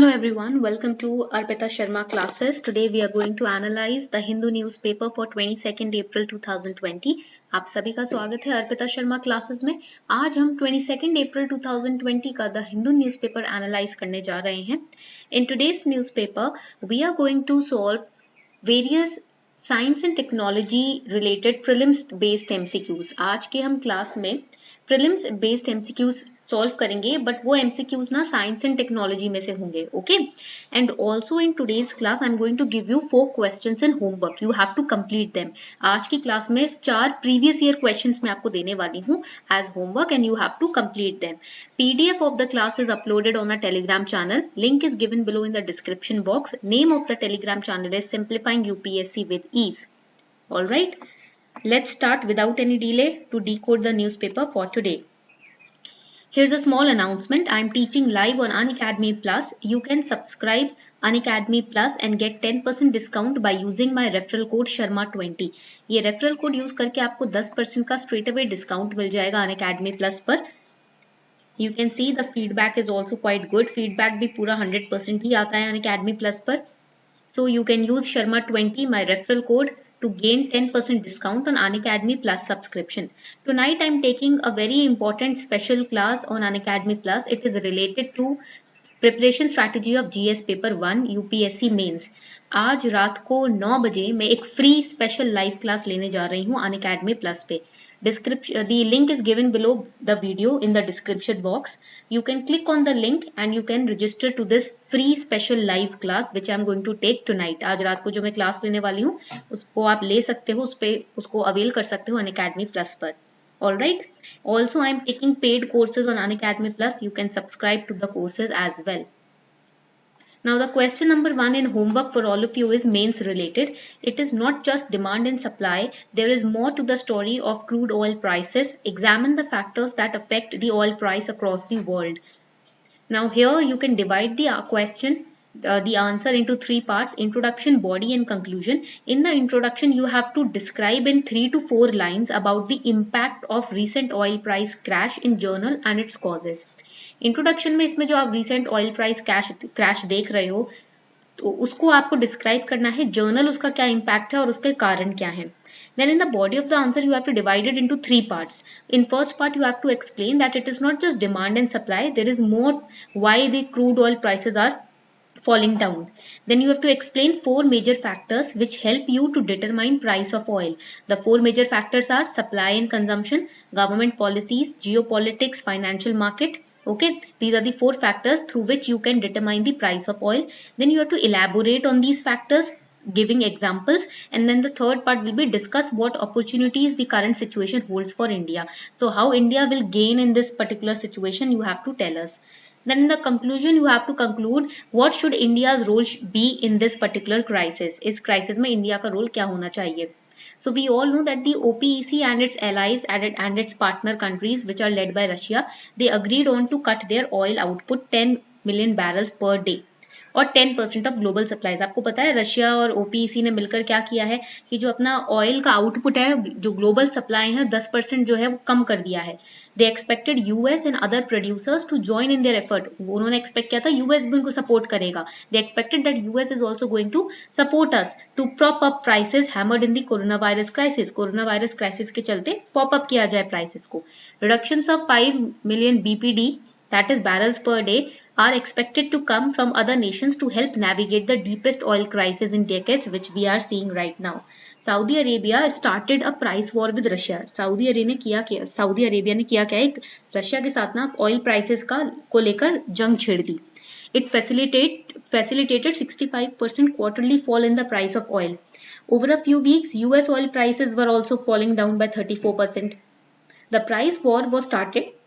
Hello everyone, welcome to Arpita Sharma classes. Today we are going to analyze the Hindu newspaper for 22nd April 2020. आप सभी का स्वागत है Arpita Sharma classes में। आज हम 22nd April 2020 का द हिंदू न्यूज़पेपर एनालाइज करने जा रहे हैं। In today's newspaper, we are going to solve various science and technology related prelims based MCQs. आज के हम क्लास में प्रीलिम्स बेस्ड एमसीक्यूज सॉल्व करेंगे, बट वो एमसीक्यूज ना साइंस एंड टेक्नोलॉजी में से होंगे। Okay, and also in today's class I am going to give you 4 questions in homework, you have to complete them. आज की क्लास में 4 प्रीवियस ईयर क्वेश्चंस मैं आपको देने वाली हूँ as homework and you have to complete them. PDF of the class is uploaded on a Telegram channel. Link is given below in the description box. Name of the Telegram channel is Simplifying UPSC with Ease. Alright, let's start without any delay to decode the newspaper for today. Here's a small announcement. I'm teaching live on Unacademy Plus. You can subscribe Unacademy Plus and get 10% discount by using my referral code Sharma20. ये referral code use करके आपको 10% का straight away discount मिल जाएगा Unacademy Plus पर। You can see the feedback is also quite good. Feedback भी पूरा 100% ही आता है Unacademy Plus पर. So you can use Sharma20, my referral code, to gain 10% discount on Unacademy Plus subscription. Tonight I'm taking a very important special class on Unacademy Plus. It is related to preparation strategy of GS paper 1 UPSC mains. आज रात को 9 बजे मैं एक free special live class लेने जा रही हूँ Unacademy Plus पे। The link is given below the video in the description box. You can click on the link and you can register to this free special live class which I am going to take tonight. आज रात को जो मैं class लेने वाली हूँ उसको आप ले सकते हो, उसको अवेल कर सकते हो Unacademy Plus पर। Alright. Also, I am taking paid courses on Unacademy Plus. You can subscribe to the courses as well. Now the question number 1 in homework for all of you is mains related. It is not just demand and supply. There is more to the story of crude oil prices. Examine the factors that affect the oil price across the world. Now here you can divide the question, the answer into 3 parts: introduction, body and conclusion. In the introduction you have to describe in 3 to 4 lines about the impact of recent oil price crash in journal and its causes. Introduction में इसमें जो आप recent oil price crash देख रहे हो तो उसको आपको डिस्क्राइब करना है, जर्नल उसका क्या इम्पैक्ट है और उसके कारण क्या है। Then in the body of the answer you have to divide it into 3 parts. In first part you have to explain that it is not just demand and supply, there is more why the crude oil prices are falling down. Then you have to explain 4 major factors which help you to determine price of oil. The 4 major factors are supply and consumption, government policies, geopolitics, financial market. Okay, these are the 4 factors through which you can determine the price of oil. Then you have to elaborate on these factors, giving examples, and then the third part will be discuss what opportunities the current situation holds for India. So how India will gain in this particular situation, you have to tell us. Then in the conclusion you have to conclude what should India's role be in this particular crisis. इस crisis में India का role क्या होना चाहिए. So we all know that the OPEC and its allies and its partner countries which are led by Russia, they agreed on to cut their oil output 10 million barrels per day और 10% of global supplies. आपको पता है Russia और OPEC ने मिलकर क्या किया है कि जो अपना ऑयल का आउटपुट है, जो ग्लोबल सप्लाई है 10% जो है वो कम कर दिया है। They expected US and other producers to join in their effort. उन्होंने एक्सपेक्ट किया था US भी उनको सपोर्ट करेगा। They expected that US is also going to support us to prop up prices hammered in the corona virus crisis. Corona virus crisis के चलते pop up किया जाए प्राइसेस को। Reductions of 5 million BPD, that is barrels per day, are expected to come from other nations to help navigate the deepest oil crisis in decades which we are seeing right now. Saudi Arabia started a price war with Russia. Saudi Arabia ने किया क्या, एक Russia के साथ ना oil prices को लेकर जंग छेड़ दी. It facilitated 65% quarterly fall in the price of oil. Over a few weeks, US oil prices were also falling down by 34%. The price war was started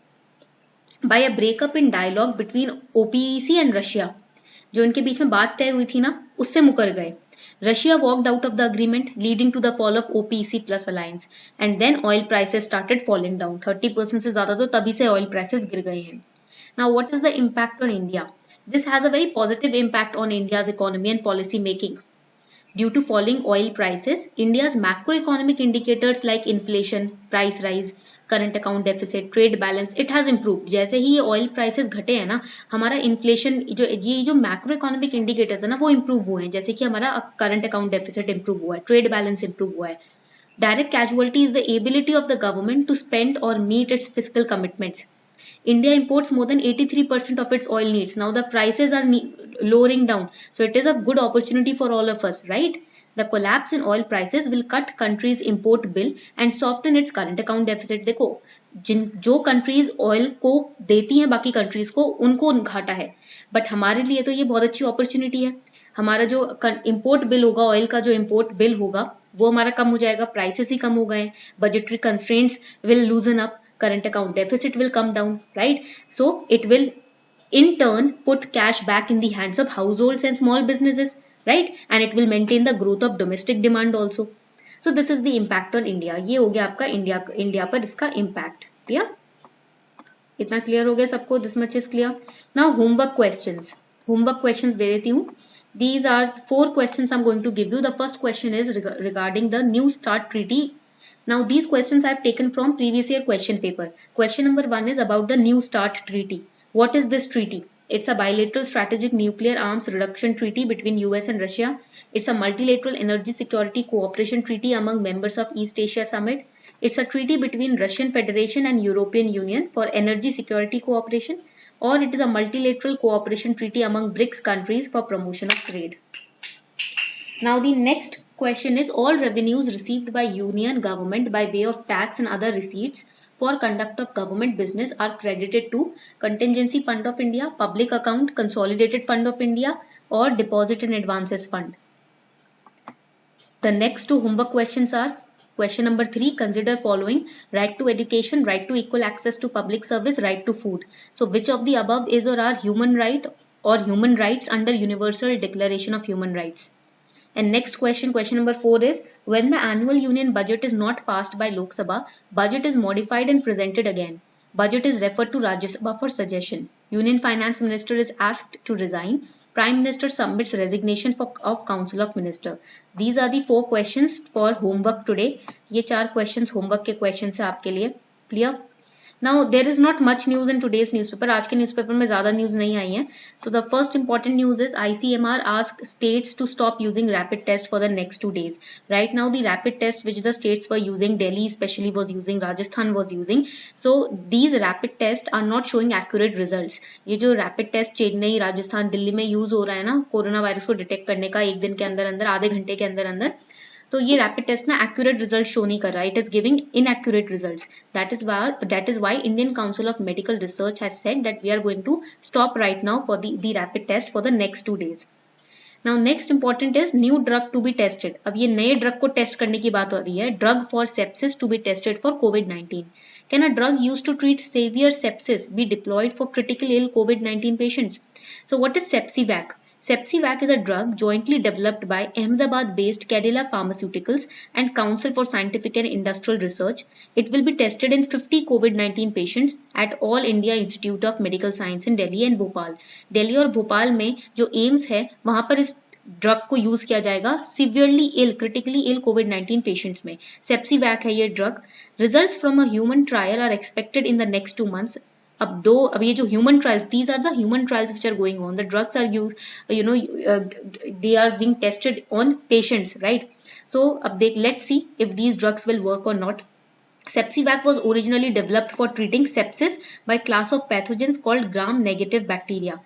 by a breakup in dialogue between OPEC and Russia. जो इनके बीच में बात तय हुई थी ना, उससे मुकर गए. Russia walked out of the agreement, leading to the fall of OPEC plus alliance, and then oil prices started falling down. 30% से ज़्यादा तो तभी से oil prices गिर गए हैं. Now, what is the impact on India? This has a very positive impact on India's economy and policy making. Due to falling oil prices, India's macroeconomic indicators like inflation, price rise, current account deficit, trade balance, it has improved. जैसे ही ये oil prices घटे हैं ना, हमारा inflation जो macro economic indicators है ना वो इम्प्रूव हुए हैं. जैसे कि हमारा करंट अकाउंट डेफिसिट इम्प्रूव हुआ है, ट्रेड बैलेंस इम्प्रूव हुआ है. Direct casualty is the ability of the government to spend or meet its fiscal commitments. India imports more than 83% of its oil needs. Now the prices are lowering down. So it is a good opportunity for all of us, right? The collapse in oil prices will cut country's import bill and soften its current account deficit. देखो जो countries oil को देती हैं बाकी countries को, उनको घाटा है, but हमारे लिए तो ये बहुत अच्छी opportunity है. हमारा जो इम्पोर्ट बिल होगा, ऑयल का जो इम्पोर्ट बिल होगा वो हमारा कम हो जाएगा, प्राइसेस ही कम हो गए, budgetary constraints will लूजन up, current account deficit will come down, right? So it will in turn put cash back in the hands of households and small businesses, right? And it will maintain the growth of domestic demand also. So this is the impact on India. ये हो गया आपका India पर इसका impact. Clear? इतना clear हो गया सबको? This much is clear. Now homework questions दे देती हूँ. These are 4 questions I'm going to give you. The first question is regarding the New START Treaty. Now these questions I've taken from previous year question paper. Question number 1 is about the New START Treaty. What is this treaty? It's a bilateral strategic nuclear arms reduction treaty between US and Russia. It's a multilateral energy security cooperation treaty among members of East Asia Summit. It's a treaty between Russian Federation and European Union for energy security cooperation. Or it is a multilateral cooperation treaty among BRICS countries for promotion of trade. Now the next question is, all revenues received by union government by way of tax and other receipts for conduct of government business are credited to Contingency Fund of India, Public Account, Consolidated Fund of India, or Deposit and Advances Fund. The next 2 homework questions are, question number 3, consider following: right to education, right to equal access to public service, right to food. So which of the above is or are human right or human rights under Universal Declaration of Human Rights? And next question number 4 is, when the annual union budget is not passed by Lok Sabha, budget is modified and presented again. Budget is referred to Rajya Sabha for suggestion. Union Finance Minister is asked to resign. Prime Minister submits resignation of Council of Minister. These are the 4 questions for homework today. ये 4 questions homework के questions है आपके लिए. Clear? Now there is not much news in today's newspaper. आज के newspaper में ज़्यादा news नहीं आई है. So the first important news is ICMR asked states to stop using rapid test for the next 2 days. Right now the rapid test which the states were using, Delhi especially was using, Rajasthan was using. So these rapid tests are not showing accurate results. ये जो rapid test Chennai, Rajasthan, Delhi में use हो रहा है ना corona virus को detect करने का, एक दिन के अंदर अंदर, आधे घंटे के अंदर अंदर, तो ये रैपिड टेस्ट ना एक्यूरेट रिजल्ट शो नहीं कर रहा, it is giving inaccurate results. That is why Indian Council of Medical Research has said that we are going to stop right now for the rapid test for the next 2 days. Now next important is new drug to be tested. अब ये नए drug को test करने की बात हो रही है. Drug for sepsis to be tested for COVID-19. Can a drug used to treat severe sepsis be deployed for critical ill COVID-19 patients? So what is Sepsivac? Sepsivac is a drug jointly developed by Ahmedabad-based Cadila Pharmaceuticals and Council for Scientific and Industrial Research. It will be tested in 50 COVID-19 patients at All India Institute of Medical Science in Delhi and Bhopal. Delhi और भोपाल में जो AIIMS है वहां पर इस drug को use किया जाएगा severely ill, critically ill COVID-19 patients में. सेप्सीवैक है ये ड्रग. Results from a human trial are expected in the next 2 months. अब ये जो human trials, these are the human trials which are going on. The drugs are they are being tested on patients, right? So अब let's see if these drugs will work और not. Sepsivac was originally developed for treating sepsis by class of pathogens called gram-negative bacteria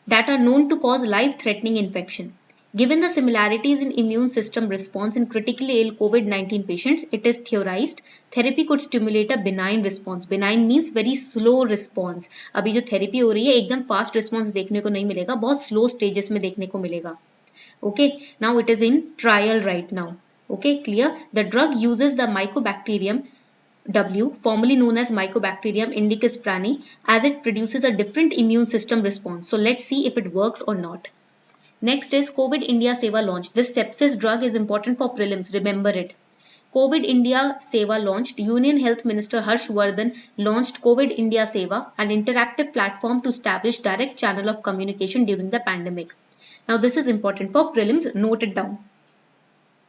that are known to cause life-threatening infection. Given the similarities in immune system response in critically ill COVID-19 patients, it is theorized therapy could stimulate a benign response. Benign means very slow response. अभी जो therapy हो रही है एकदम fast response देखने को नहीं मिलेगा, बहुत स्लो स्टेजेस में देखने को मिलेगा. Okay, now it is in trial right now. Okay, clear? The drug uses the Mycobacterium W, formerly known as Mycobacterium indicus prani, as it produces a different immune system response. So let's see if it works or not. Next is COVID India Seva launch. This sepsis drug is important for prelims. Remember it. COVID India Seva launched. Union Health Minister Harsh Vardhan launched COVID India Seva, an interactive platform to establish direct channel of communication during the pandemic. Now this is important for prelims. Note it down.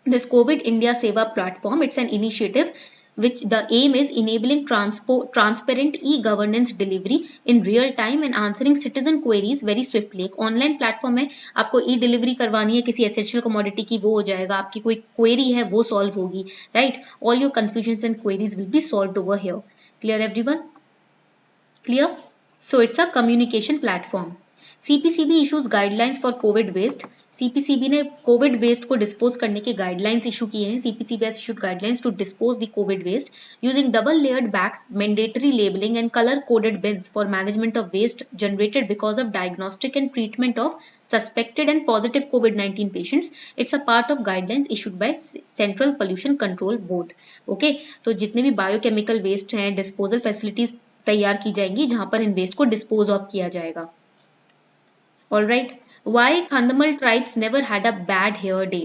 This COVID India Seva platform, it's an initiative which the aim is enabling transparent e-governance delivery in real time and answering citizen queries very swiftly. एक online platform है, आपको ई delivery करवानी है किसी essential commodity की, वो हो जाएगा. आपकी कोई क्वेरी है वो सॉल्व होगी, right. All your confusions and queries will be solved over here. Clear everyone? Clear? So it's a communication platform. CPCB issues guidelines for COVID waste. CPCB ने कोविड वेस्ट को डिस्पोज करने के guidelines issue किए हैं. CPCB has issued guidelines to dispose the COVID waste using double layered bags, mandatory labeling and color coded bins for management of waste generated because of diagnostic and treatment of suspected and positive COVID-19 patients. It's a part of guidelines issued by Central Pollution Control Board. Okay, तो जितने भी biochemical waste हैं, disposal facilities तैयार की जाएंगी जहां पर इन waste को डिस्पोज ऑफ किया जाएगा. Alright, why Khandhamal tribes never had a bad hair day?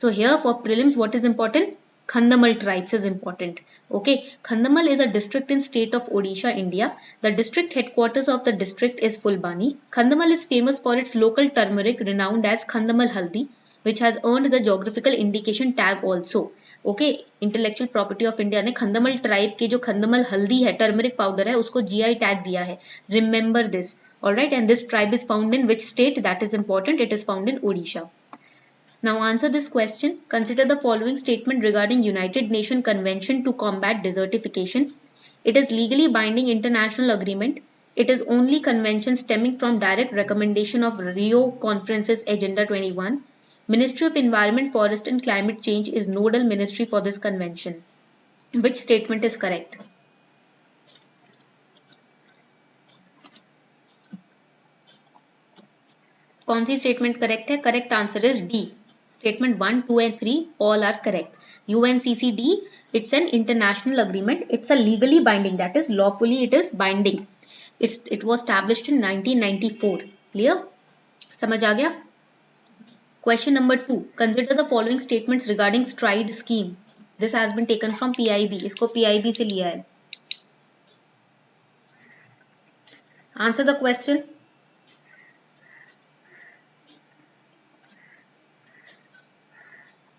So here for prelims, what is important? Khandhamal tribes is important. Okay, Khandhamal is a district in state of Odisha, India. The district headquarters of the district is Fulbani. Khandhamal is famous for its local turmeric renowned as Khandhamal Haldi, which has earned the geographical indication tag also. Okay, intellectual property of India ने खंदमल tribe के जो खंदमल हल्दी है, turmeric powder है, उसको GI tag दिया है. Remember this. Alright, and this tribe is found in which state? That is important. It is found in Odisha. Now answer this question. Consider the following statement regarding United Nation Convention to Combat Desertification. It is legally binding international agreement. It is only convention stemming from direct recommendation of Rio Conference's Agenda 21. Ministry of Environment, Forest and Climate Change is nodal ministry for this convention. Which statement is correct? कौन सी statement correct है? Correct answer is D. Statement 1, 2 and 3 all are correct. UNCCD, it's an international agreement. It's a legally binding, that is lawfully it is binding. It was established in 1994. Clear? समझ आ गया? Question number 2. Consider the following statements regarding STRIDE scheme. This has been taken from PIB. इसको PIB से लिया है. Answer the question.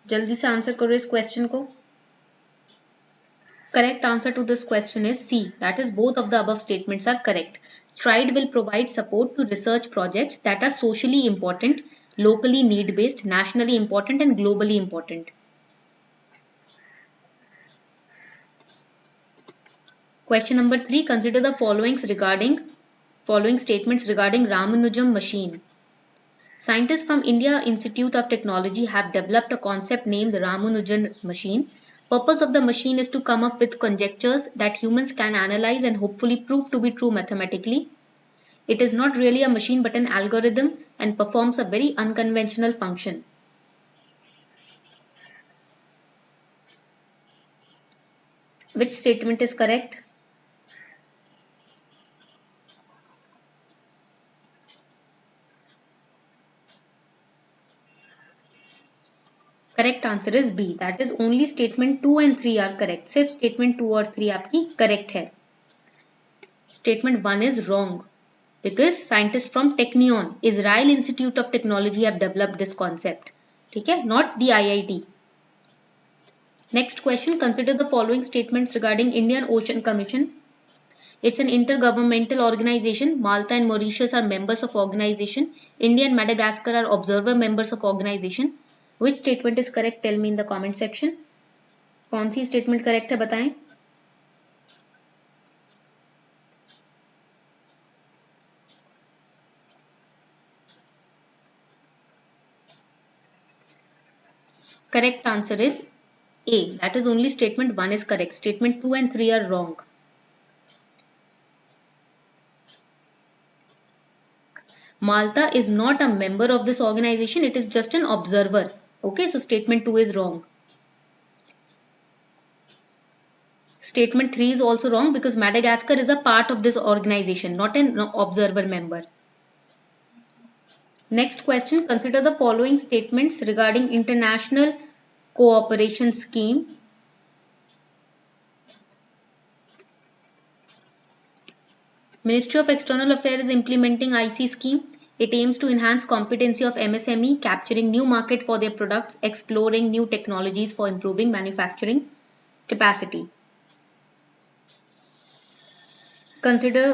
जल्दी से answer करो इस क्वेश्चन को. Correct answer to this question is C. That is both of the above statements are correct. STRIDE will provide support to research projects that are socially important, locally need-based, nationally important and globally important. Question number 3. Consider the following statements regarding Ramanujan machine. Scientists from India Institute of Technology have developed a concept named the Ramanujan machine. Purpose of the machine is to come up with conjectures that humans can analyze and hopefully prove to be true mathematically. It is not really a machine but an algorithm and performs a very unconventional function. Which statement is correct? Correct answer is B. That is only statement 2 and 3 are correct. सिर्फ statement 2 और 3 आपकी correct है. Statement 1 is wrong. Because scientists from Technion, Israel Institute of Technology have developed this concept. ठीक है? Not the IIT. Next question. Consider the following statements regarding Indian Ocean Commission. It's an intergovernmental organization. Malta and Mauritius are members of organization. India and Madagascar are observer members of organization. Which statement is correct? Tell me in the comment section. कौन सी statement correct है बताएं. Correct answer is A. That is only statement 1 is correct. Statement 2 and 3 are wrong. Malta is not a member of this organization. It is just an observer. Okay, so statement 2 is wrong. Statement 3 is also wrong because Madagascar is a part of this organization, not an observer member. Next question. Consider the following statements regarding international cooperation scheme. Ministry of External Affairs is implementing IC scheme. It aims to enhance competency of MSME, capturing new market for their products, exploring new technologies for improving manufacturing capacity. Consider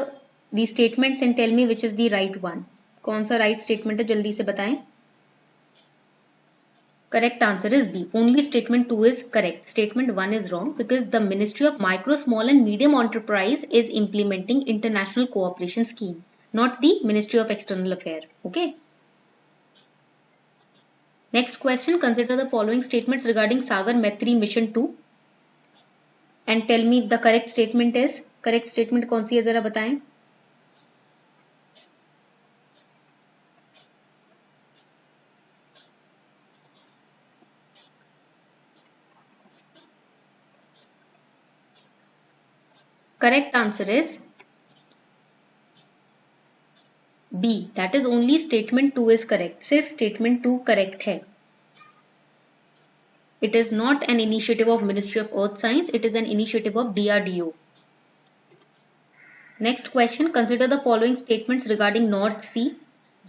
the statements and tell me which is the right one. कौन सा right statement है, जल्दी से बताएं. Correct answer is B. Only statement 2 is correct. Statement 1 is wrong because the Ministry of Micro, Small and Medium Enterprise is implementing International Cooperation Scheme, not the Ministry of External Affairs. Okay. Next question. Consider the following statements regarding Sagar Maitri Mission 2 and tell me if the correct statement is. Correct statement कौन सी है जरा बताएं. Correct answer is B. That is only statement 2 is correct. सिर्फ statement 2 correct है. It is not an initiative of Ministry of Earth Science. It is an initiative of DRDO. Next question. Consider the following statements regarding North Sea.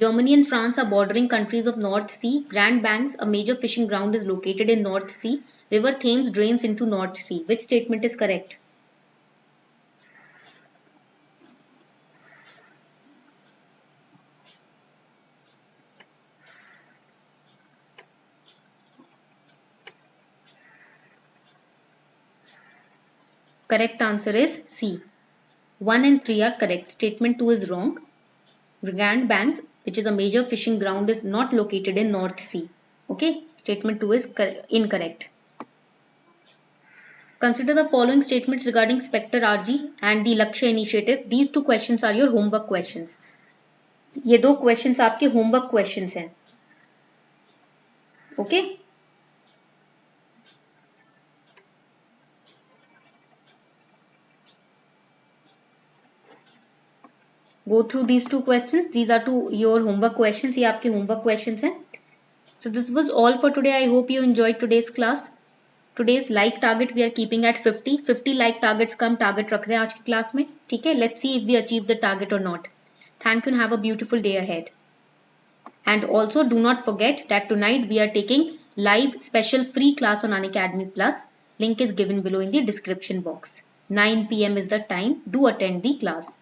Germany and France are bordering countries of North Sea. Grand Banks, a major fishing ground, is located in North Sea. River Thames drains into North Sea. Which statement is correct? Correct answer is C. 1 and 3 are correct. Statement 2 is wrong. Grand Banks, which is a major fishing ground, is not located in North Sea. Okay, statement 2 is incorrect. Consider the following statements regarding Spectre RG and the Lakshya initiative. These two questions are your homework questions. ये दो questions आपके homework questions हैं. Okay. Go through these two questions. These are your homework questions. ये आपके homework questions हैं. So this was all for today. I hope you enjoyed today's class. Today's like target we are keeping at 50. 50 like targets का हम target रख रहे हैं आज की class में. ठीक है? Let's see if we achieve the target or not. Thank you and have a beautiful day ahead. And also do not forget that tonight we are taking live special free class on Unacademy Plus. Link is given below in the description box. 9 PM is the time. Do attend the class.